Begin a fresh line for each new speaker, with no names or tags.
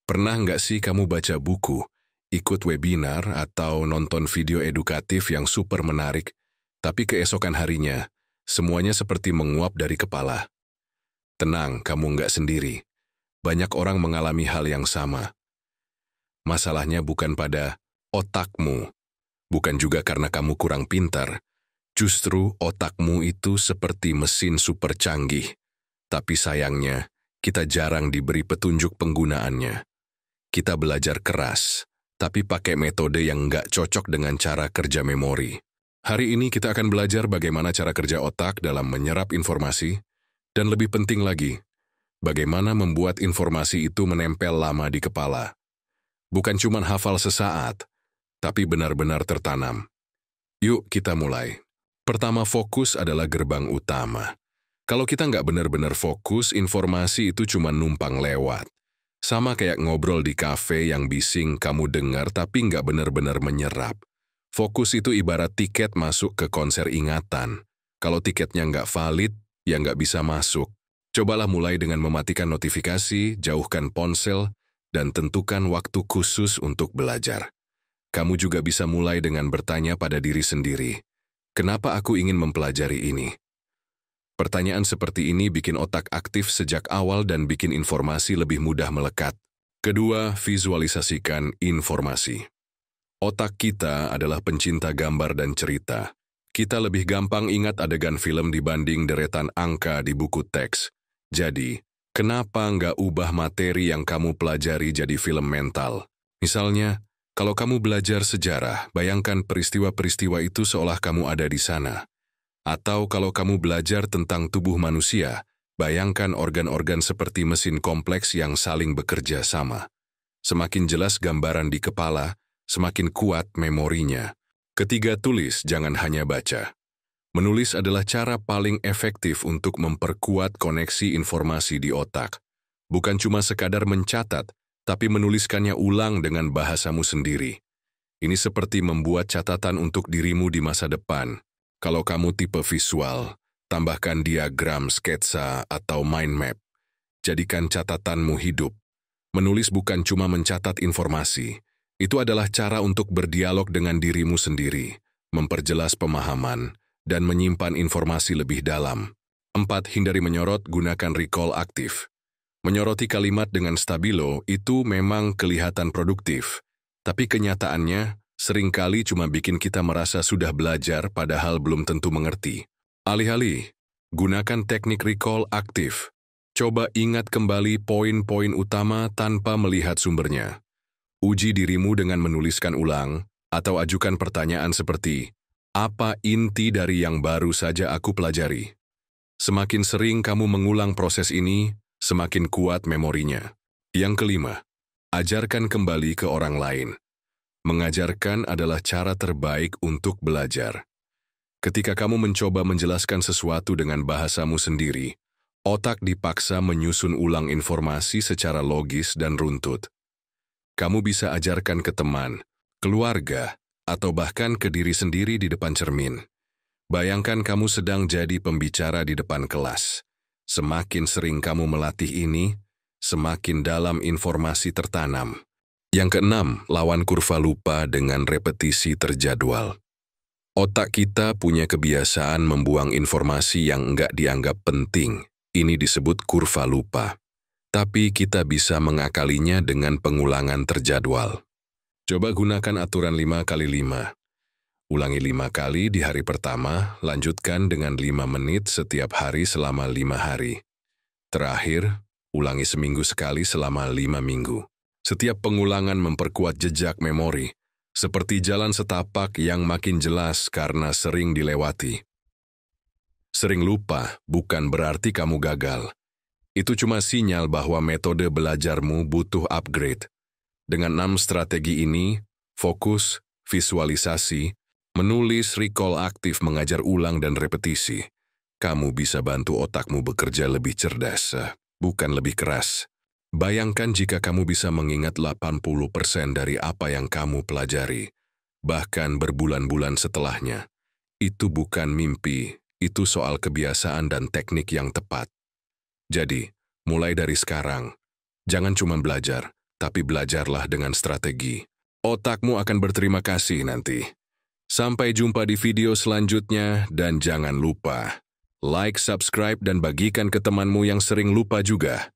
Pernah nggak sih kamu baca buku, ikut webinar, atau nonton video edukatif yang super menarik, tapi keesokan harinya, semuanya seperti menguap dari kepala? Tenang, kamu nggak sendiri. Banyak orang mengalami hal yang sama. Masalahnya bukan pada otakmu, bukan juga karena kamu kurang pintar. Justru otakmu itu seperti mesin super canggih. Tapi sayangnya, kita jarang diberi petunjuk penggunaannya. Kita belajar keras, tapi pakai metode yang nggak cocok dengan cara kerja memori. Hari ini kita akan belajar bagaimana cara kerja otak dalam menyerap informasi, dan lebih penting lagi, bagaimana membuat informasi itu menempel lama di kepala. Bukan cuma hafal sesaat, tapi benar-benar tertanam. Yuk kita mulai. Pertama, fokus adalah gerbang utama. Kalau kita nggak benar-benar fokus, informasi itu cuma numpang lewat. Sama kayak ngobrol di kafe yang bising kamu dengar tapi nggak benar-benar menyerap. Fokus itu ibarat tiket masuk ke konser ingatan. Kalau tiketnya nggak valid, ya nggak bisa masuk. Cobalah mulai dengan mematikan notifikasi, jauhkan ponsel, dan tentukan waktu khusus untuk belajar. Kamu juga bisa mulai dengan bertanya pada diri sendiri, kenapa aku ingin mempelajari ini? Pertanyaan seperti ini bikin otak aktif sejak awal dan bikin informasi lebih mudah melekat. Kedua, visualisasikan informasi. Otak kita adalah pencinta gambar dan cerita. Kita lebih gampang ingat adegan film dibanding deretan angka di buku teks. Jadi, kenapa nggak ubah materi yang kamu pelajari jadi film mental? Misalnya, kalau kamu belajar sejarah, bayangkan peristiwa-peristiwa itu seolah kamu ada di sana. Atau kalau kamu belajar tentang tubuh manusia, bayangkan organ-organ seperti mesin kompleks yang saling bekerja sama. Semakin jelas gambaran di kepala, semakin kuat memorinya. Ketiga, tulis, jangan hanya baca. Menulis adalah cara paling efektif untuk memperkuat koneksi informasi di otak. Bukan cuma sekadar mencatat, tapi menuliskannya ulang dengan bahasamu sendiri. Ini seperti membuat catatan untuk dirimu di masa depan. Kalau kamu tipe visual, tambahkan diagram, sketsa, atau mind map. Jadikan catatanmu hidup. Menulis bukan cuma mencatat informasi. Itu adalah cara untuk berdialog dengan dirimu sendiri, memperjelas pemahaman, dan menyimpan informasi lebih dalam. 4. Hindari menyorot, gunakan recall aktif. Menyoroti kalimat dengan stabilo itu memang kelihatan produktif, tapi kenyataannya seringkali cuma bikin kita merasa sudah belajar padahal belum tentu mengerti. Alih-alih, gunakan teknik recall aktif. Coba ingat kembali poin-poin utama tanpa melihat sumbernya. Uji dirimu dengan menuliskan ulang, atau ajukan pertanyaan seperti, apa inti dari yang baru saja aku pelajari? Semakin sering kamu mengulang proses ini, semakin kuat memorinya. Yang kelima, ajarkan kembali ke orang lain. Mengajarkan adalah cara terbaik untuk belajar. Ketika kamu mencoba menjelaskan sesuatu dengan bahasamu sendiri, otak dipaksa menyusun ulang informasi secara logis dan runtut. Kamu bisa ajarkan ke teman, keluarga, atau bahkan ke diri sendiri di depan cermin. Bayangkan kamu sedang jadi pembicara di depan kelas. Semakin sering kamu melatih ini, semakin dalam informasi tertanam. Yang keenam, lawan kurva lupa dengan repetisi terjadwal. Otak kita punya kebiasaan membuang informasi yang enggak dianggap penting. Ini disebut kurva lupa. Tapi kita bisa mengakalinya dengan pengulangan terjadwal. Coba gunakan aturan 5x5. Ulangi 5 kali di hari pertama, lanjutkan dengan 5 menit setiap hari selama 5 hari. Terakhir, ulangi seminggu sekali selama 5 minggu. Setiap pengulangan memperkuat jejak memori, seperti jalan setapak yang makin jelas karena sering dilewati. Sering lupa bukan berarti kamu gagal. Itu cuma sinyal bahwa metode belajarmu butuh upgrade. Dengan 6 strategi ini, fokus, visualisasi, menulis, recall aktif, mengajar ulang, dan repetisi, kamu bisa bantu otakmu bekerja lebih cerdas, bukan lebih keras. Bayangkan jika kamu bisa mengingat 80% dari apa yang kamu pelajari, bahkan berbulan-bulan setelahnya. Itu bukan mimpi, itu soal kebiasaan dan teknik yang tepat. Jadi, mulai dari sekarang, jangan cuma belajar, tapi belajarlah dengan strategi. Otakmu akan berterima kasih nanti. Sampai jumpa di video selanjutnya dan jangan lupa like, subscribe, dan bagikan ke temanmu yang sering lupa juga.